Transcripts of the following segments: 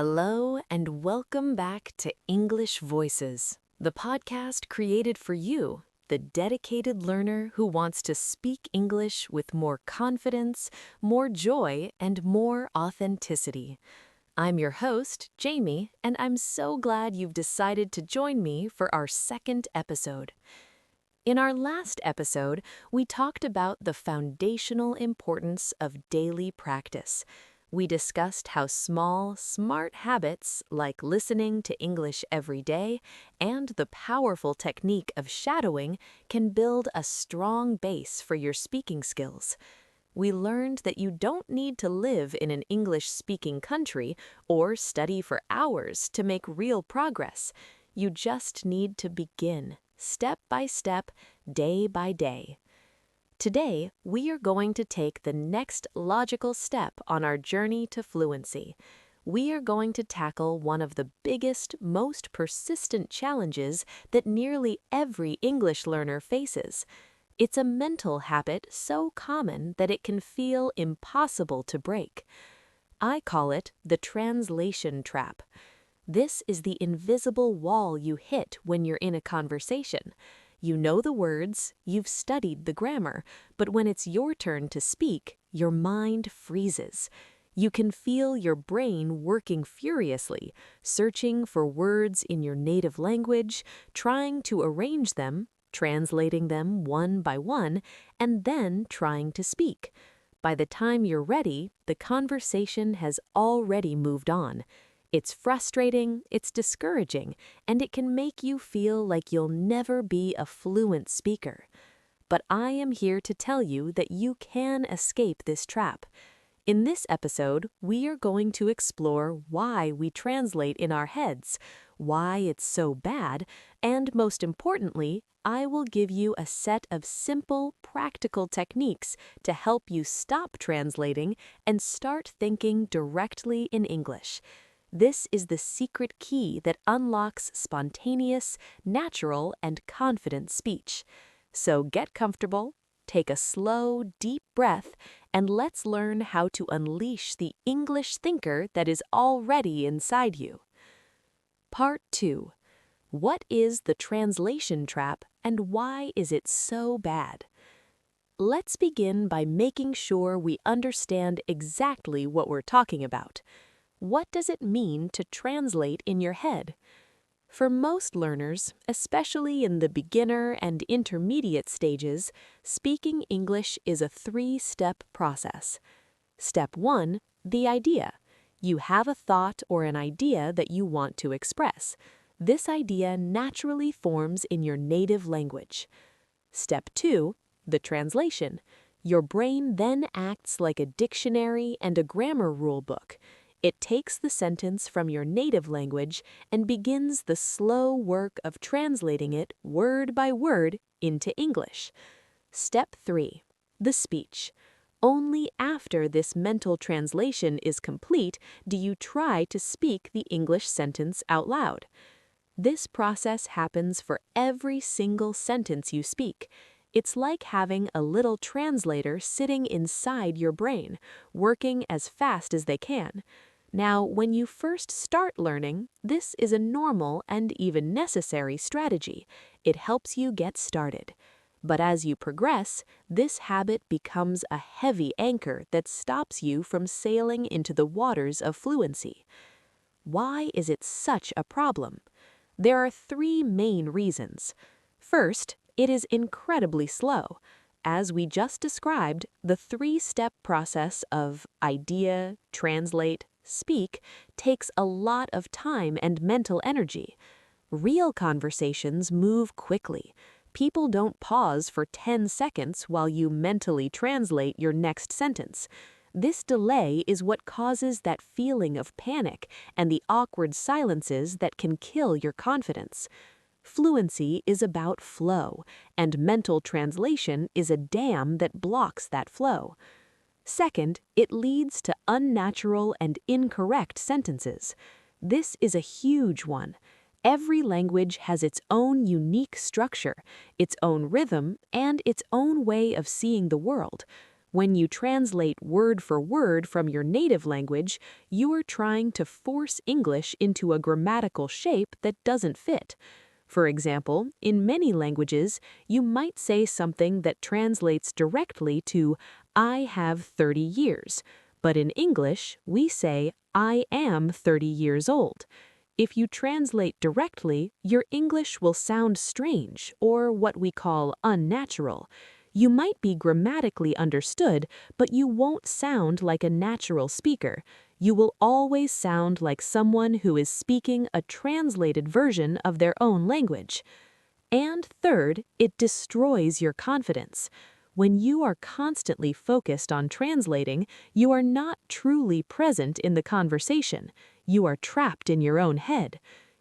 Hello, and welcome back to English Voices, the podcast created for you, the dedicated learner who wants to speak English with more confidence, more joy, and more authenticity. I'm your host, Jamie, and I'm so glad you've decided to join me for our second episode. In our last episode, we talked about the foundational importance of daily practice. We discussed how small, smart habits like listening to English every day and the powerful technique of shadowing can build a strong base for your speaking skills. We learned that you don't need to live in an English-speaking country or study for hours to make real progress. You just need to begin, step by step, day by day. Today, we are going to take the next logical step on our journey to fluency. We are going to tackle one of the biggest, most persistent challenges that nearly every English learner faces. It's a mental habit so common that it can feel impossible to break. I call it the translation trap. This is the invisible wall you hit when you're in a conversation. You know the words, you've studied the grammar, but when it's your turn to speak, your mind freezes. You can feel your brain working furiously, searching for words in your native language, trying to arrange them, translating them one by one, and then trying to speak. By the time you're ready, the conversation has already moved on. It's frustrating, it's discouraging, and it can make you feel like you'll never be a fluent speaker. But I am here to tell you that you can escape this trap. In this episode, we are going to explore why we translate in our heads, why it's so bad, and most importantly, I will give you a set of simple, practical techniques to help you stop translating and start thinking directly in English. This is the secret key that unlocks spontaneous, natural, and confident speech. So get comfortable, take a slow, deep breath, and let's learn how to unleash the English thinker that is already inside you. Part 2. What is the translation trap and why is it so bad? Let's begin by making sure we understand exactly what we're talking about. What does it mean to translate in your head? For most learners, especially in the beginner and intermediate stages, speaking English is a three-step process. Step 1, the idea. You have a thought or an idea that you want to express. This idea naturally forms in your native language. Step 2, the translation. Your brain then acts like a dictionary and a grammar rule book. It takes the sentence from your native language and begins the slow work of translating it word by word into English. Step 3, the speech. Only after this mental translation is complete do you try to speak the English sentence out loud. This process happens for every single sentence you speak. It's like having a little translator sitting inside your brain, working as fast as they can. Now, when you first start learning, this is a normal and even necessary strategy. It helps you get started. But as you progress, this habit becomes a heavy anchor that stops you from sailing into the waters of fluency. Why is it such a problem? There are three main reasons. First, it is incredibly slow. As we just described, the three-step process of idea, translate, speak takes a lot of time and mental energy. Real conversations move quickly. People don't pause for 10 seconds while you mentally translate your next sentence. This delay is what causes that feeling of panic and the awkward silences that can kill your confidence. Fluency is about flow, and mental translation is a dam that blocks that flow. Second, it leads to unnatural and incorrect sentences. This is a huge one. Every language has its own unique structure, its own rhythm, and its own way of seeing the world. When you translate word for word from your native language, you are trying to force English into a grammatical shape that doesn't fit. For example, in many languages, you might say something that translates directly to "I have 30 years," but in English, we say "I am 30 years old." If you translate directly, your English will sound strange or what we call unnatural. You might be grammatically understood, but you won't sound like a natural speaker. You will always sound like someone who is speaking a translated version of their own language. And third, it destroys your confidence. When you are constantly focused on translating, you are not truly present in the conversation. You are trapped in your own head.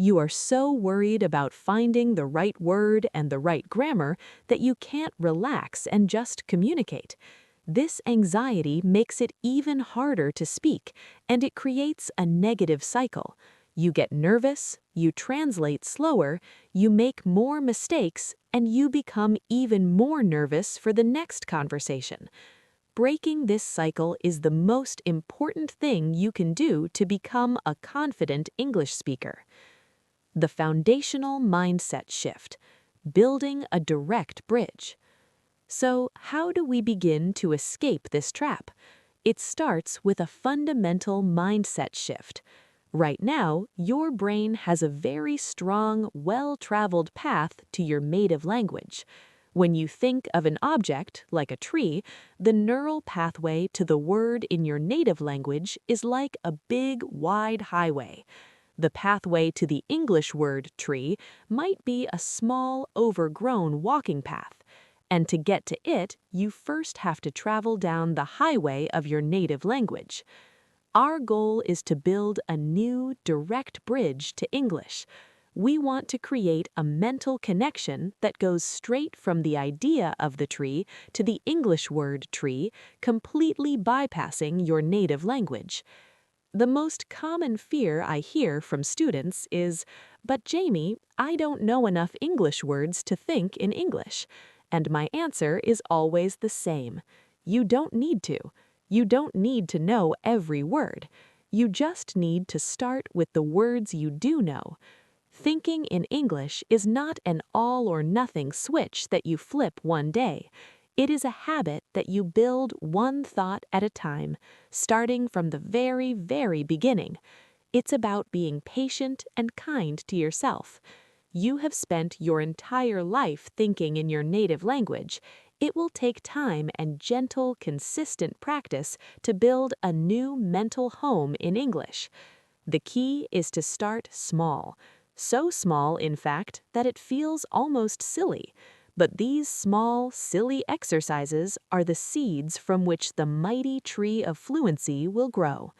You are so worried about finding the right word and the right grammar that you can't relax and just communicate. This anxiety makes it even harder to speak, and it creates a negative cycle. You get nervous, you translate slower, you make more mistakes, and you become even more nervous for the next conversation. Breaking this cycle is the most important thing you can do to become a confident English speaker. The foundational mindset shift, building a direct bridge. So, how do we begin to escape this trap? It starts with a fundamental mindset shift. Right now, your brain has a very strong, well-traveled path to your native language. When you think of an object, like a tree, the neural pathway to the word in your native language is like a big, wide highway. The pathway to the English word tree might be a small, overgrown walking path. And to get to it, you first have to travel down the highway of your native language. Our goal is to build a new, direct bridge to English. We want to create a mental connection that goes straight from the idea of the tree to the English word tree, completely bypassing your native language. The most common fear I hear from students is, "But Jamie, I don't know enough English words to think in English." And my answer is always the same. You don't need to. You don't need to know every word. You just need to start with the words you do know. Thinking in English is not an all-or-nothing switch that you flip one day. It is a habit that you build one thought at a time, starting from the very, very beginning. It's about being patient and kind to yourself. You have spent your entire life thinking in your native language. It will take time and gentle, consistent practice to build a new mental home in English. The key is to start small. So small, in fact, that it feels almost silly. But these small, silly exercises are the seeds from which the mighty tree of fluency will grow.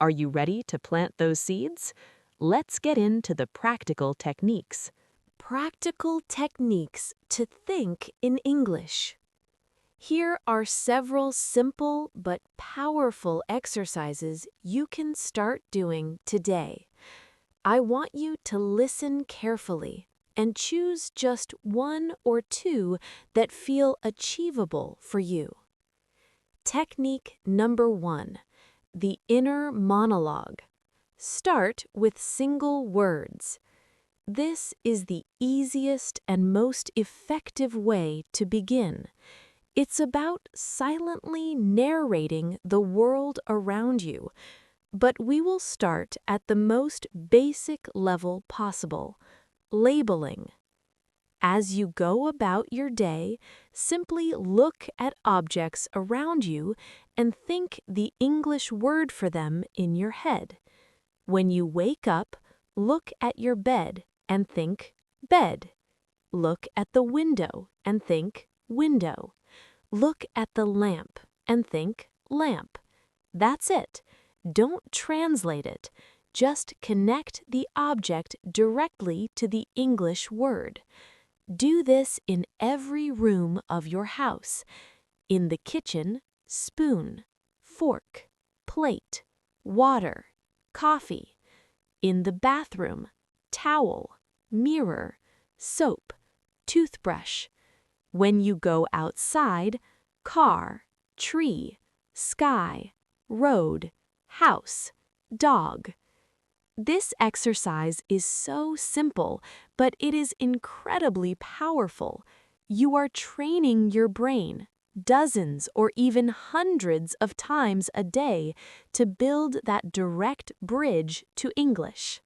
Are you ready to plant those seeds? Let's get into the practical techniques. Practical techniques to think in English. Here are several simple but powerful exercises you can start doing today. I want you to listen carefully and choose just one or two that feel achievable for you. Technique number 1, the inner monologue. Start with single words. This is the easiest and most effective way to begin. It's about silently narrating the world around you, but we will start at the most basic level possible, labeling. As you go about your day, simply look at objects around you and think the English word for them in your head. When you wake up, look at your bed and think bed. Look at the window and think window. Look at the lamp and think lamp. That's it. Don't translate it. Just connect the object directly to the English word. Do this in every room of your house. In the kitchen, spoon, fork, plate, water, coffee. In the bathroom, towel, mirror, soap, toothbrush. When you go outside, car, tree, sky, road, house, dog. This exercise is so simple, but it is incredibly powerful. You are training your brain dozens or even hundreds of times a day to build that direct bridge to English.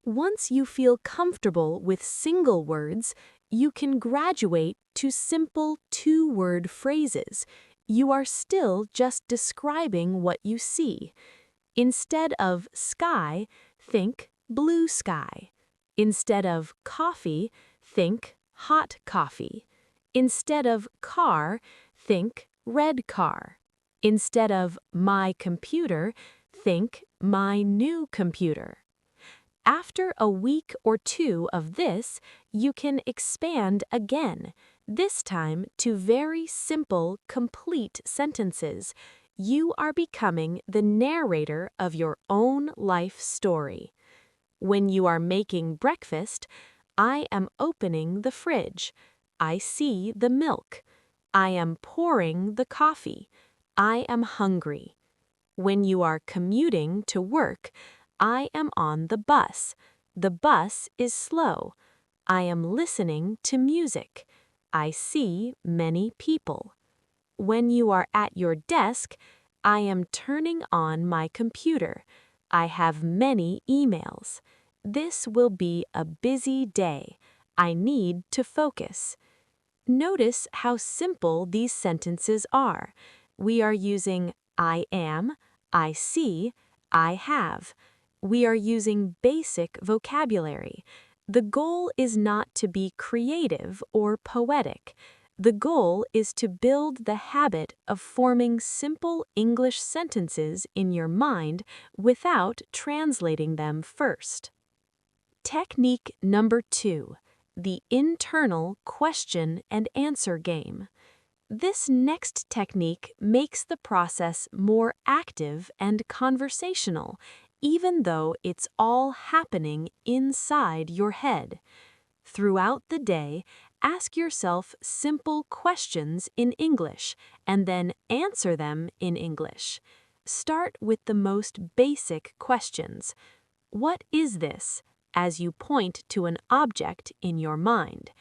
Once you feel comfortable with single words, you can graduate to simple two-word phrases. You are still just describing what you see. Instead of sky, think blue sky. Instead of coffee, think hot coffee. Instead of car, think red car. Instead of my computer, think my new computer. After a week or two of this, you can expand again, this time to very simple, complete sentences. You are becoming the narrator of your own life story. When you are making breakfast, I am opening the fridge. I see the milk. I am pouring the coffee. I am hungry. When you are commuting to work, I am on the bus. The bus is slow. I am listening to music. I see many people. When you are at your desk, I am turning on my computer. I have many emails. This will be a busy day. I need to focus. Notice how simple these sentences are. We are using I am, I see, I have. We are using basic vocabulary. The goal is not to be creative or poetic. The goal is to build the habit of forming simple English sentences in your mind without translating them first. Technique number 2, the internal question and answer game. This next technique makes the process more active and conversational, even though it's all happening inside your head. Throughout the day, ask yourself simple questions in English and then answer them in English. Start with the most basic questions. What is this? As you point to an object in your mind.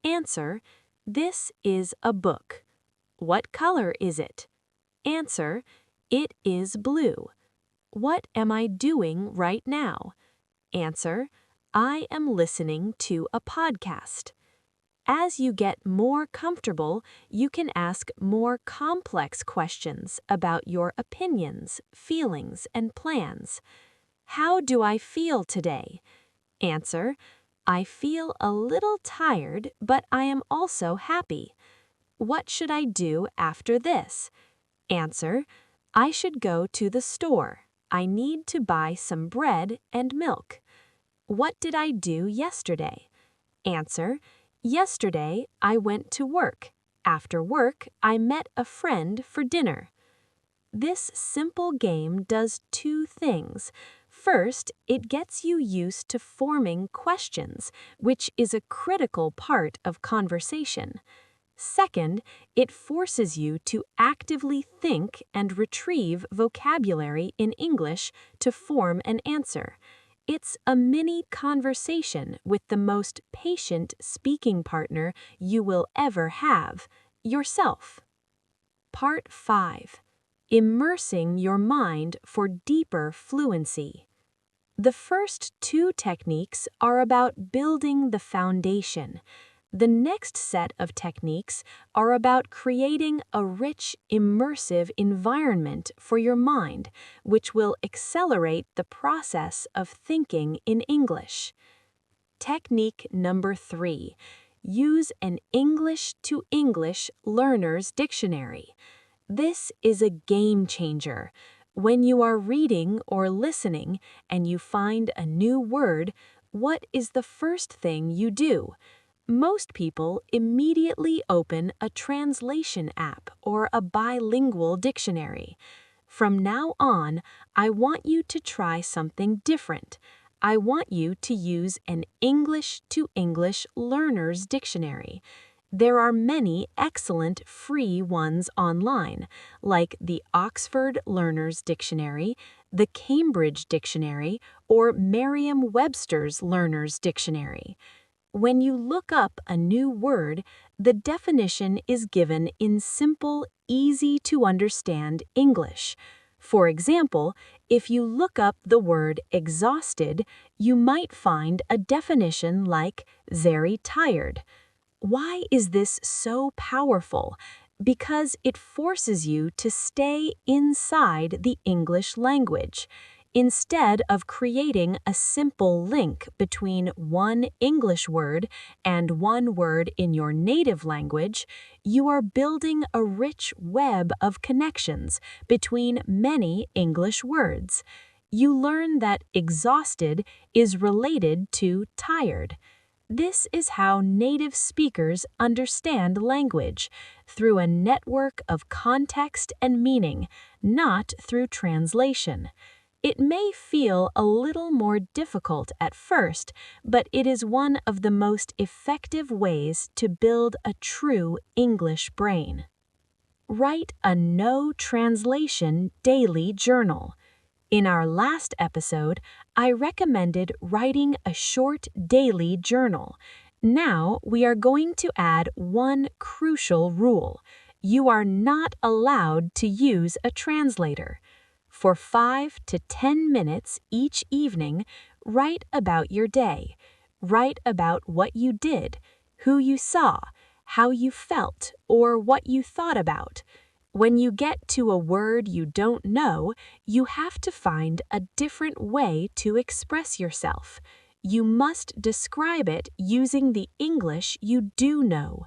Answer, this is a book. What color is it? Answer, it is blue. What am I doing right now? Answer, I am listening to a podcast. As you get more comfortable, you can ask more complex questions about your opinions, feelings, and plans. How do I feel today? Answer, I feel a little tired, but I am also happy. What should I do after this? Answer, I should go to the store. I need to buy some bread and milk. What did I do yesterday? Answer, yesterday I went to work. After work, I met a friend for dinner. This simple game does two things. First, it gets you used to forming questions, which is a critical part of conversation. Second, it forces you to actively think and retrieve vocabulary in English to form an answer. It's a mini conversation with the most patient speaking partner you will ever have, yourself. Part 5. Immersing your mind for deeper fluency. The first two techniques are about building the foundation. The next set of techniques are about creating a rich, immersive environment for your mind, which will accelerate the process of thinking in English. Technique number 3. Use an English-to-English learner's dictionary. This is a game changer. When you are reading or listening and you find a new word, what is the first thing you do? Most people immediately open a translation app or a bilingual dictionary. From now on, I want you to try something different. I want you to use an English-to-English learner's dictionary. There are many excellent free ones online, like the Oxford Learner's Dictionary, the Cambridge Dictionary, or Merriam-Webster's Learner's Dictionary. When you look up a new word, the definition is given in simple, easy-to-understand English. For example, if you look up the word exhausted, you might find a definition like very tired. Why is this so powerful? Because it forces you to stay inside the English language. Instead of creating a simple link between one English word and one word in your native language, you are building a rich web of connections between many English words. You learn that exhausted is related to tired. This is how native speakers understand language, through a network of context and meaning, not through translation. It may feel a little more difficult at first, but it is one of the most effective ways to build a true English brain. Write a no translation daily journal. In our last episode, I recommended writing a short daily journal. Now we are going to add one crucial rule. You are not allowed to use a translator. For 5 to 10 minutes each evening, write about your day. Write about what you did, who you saw, how you felt, or what you thought about. When you get to a word you don't know, you have to find a different way to express yourself. You must describe it using the English you do know.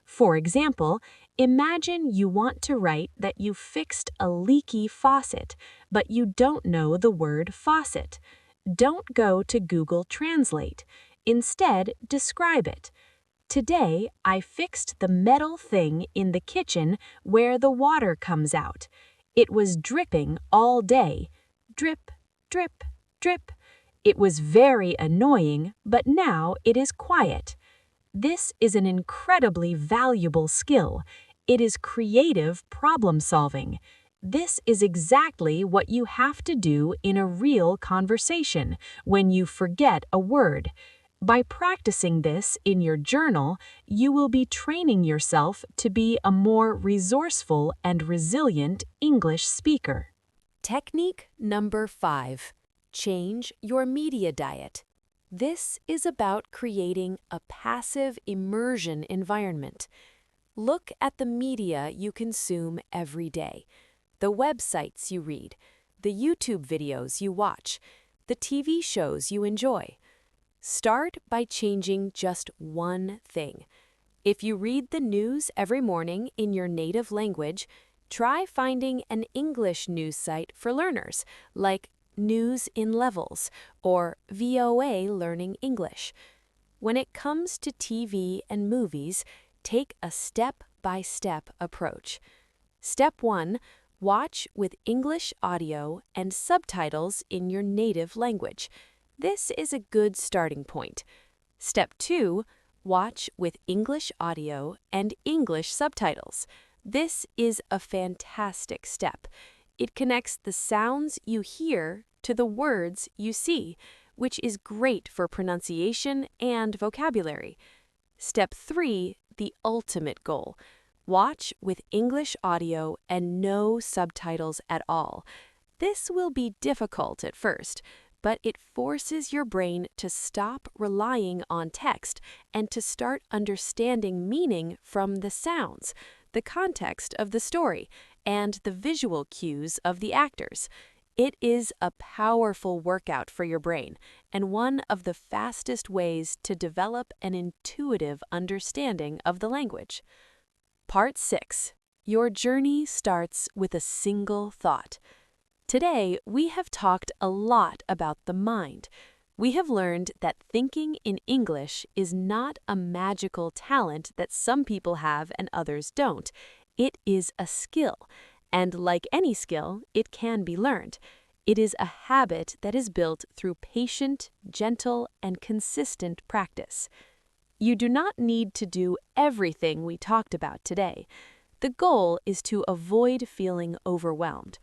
For example, imagine you want to write that you fixed a leaky faucet, but you don't know the word faucet. Don't go to Google Translate. Instead, describe it. Today, I fixed the metal thing in the kitchen where the water comes out. It was dripping all day. Drip, drip, drip. It was very annoying, but now it is quiet. This is an incredibly valuable skill. It is creative problem solving. This is exactly what you have to do in a real conversation when you forget a word. By practicing this in your journal, you will be training yourself to be a more resourceful and resilient English speaker. Technique number 5. Change your media diet. This is about creating a passive immersion environment. Look at the media you consume every day, the websites you read, the YouTube videos you watch, the TV shows you enjoy. Start by changing just one thing. If you read the news every morning in your native language, try finding an English news site for learners, like News in Levels or VOA Learning English. When it comes to TV and movies, take a step-by-step approach. Step 1, watch with English audio and subtitles in your native language. This is a good starting point. Step 2, watch with English audio and English subtitles. This is a fantastic step. It connects the sounds you hear to the words you see, which is great for pronunciation and vocabulary. Step 3, the ultimate goal. Watch with English audio and no subtitles at all. This will be difficult at first, but it forces your brain to stop relying on text and to start understanding meaning from the sounds, the context of the story, and the visual cues of the actors. It is a powerful workout for your brain and one of the fastest ways to develop an intuitive understanding of the language. Part 6. Your journey starts with a single thought. Today, we have talked a lot about the mind. We have learned that thinking in English is not a magical talent that some people have and others don't. It is a skill, and like any skill, it can be learned. It is a habit that is built through patient, gentle, and consistent practice. You do not need to do everything we talked about today. The goal is to avoid feeling overwhelmed.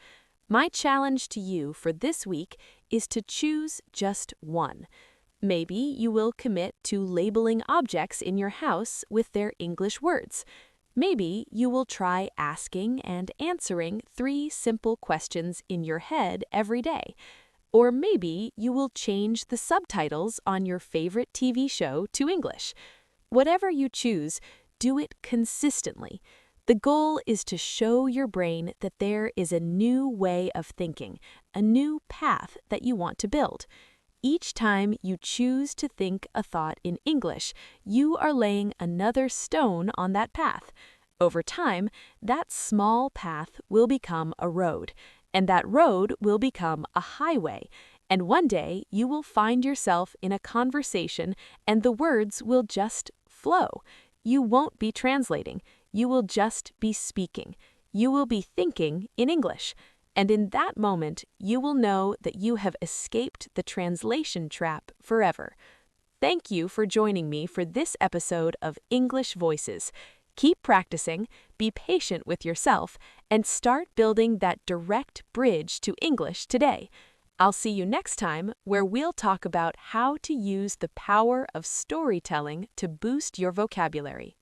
My challenge to you for this week is to choose just one. Maybe you will commit to labeling objects in your house with their English words. Maybe you will try asking and answering 3 simple questions in your head every day. Or maybe you will change the subtitles on your favorite TV show to English. Whatever you choose, do it consistently. The goal is to show your brain that there is a new way of thinking, a new path that you want to build. Each time you choose to think a thought in English, you are laying another stone on that path. Over time, that small path will become a road, and that road will become a highway. And one day, you will find yourself in a conversation and the words will just flow. You won't be translating. You will just be speaking. You will be thinking in English. And in that moment, you will know that you have escaped the translation trap forever. Thank you for joining me for this episode of English Voices. Keep practicing, be patient with yourself, and start building that direct bridge to English today. I'll see you next time, where we'll talk about how to use the power of storytelling to boost your vocabulary.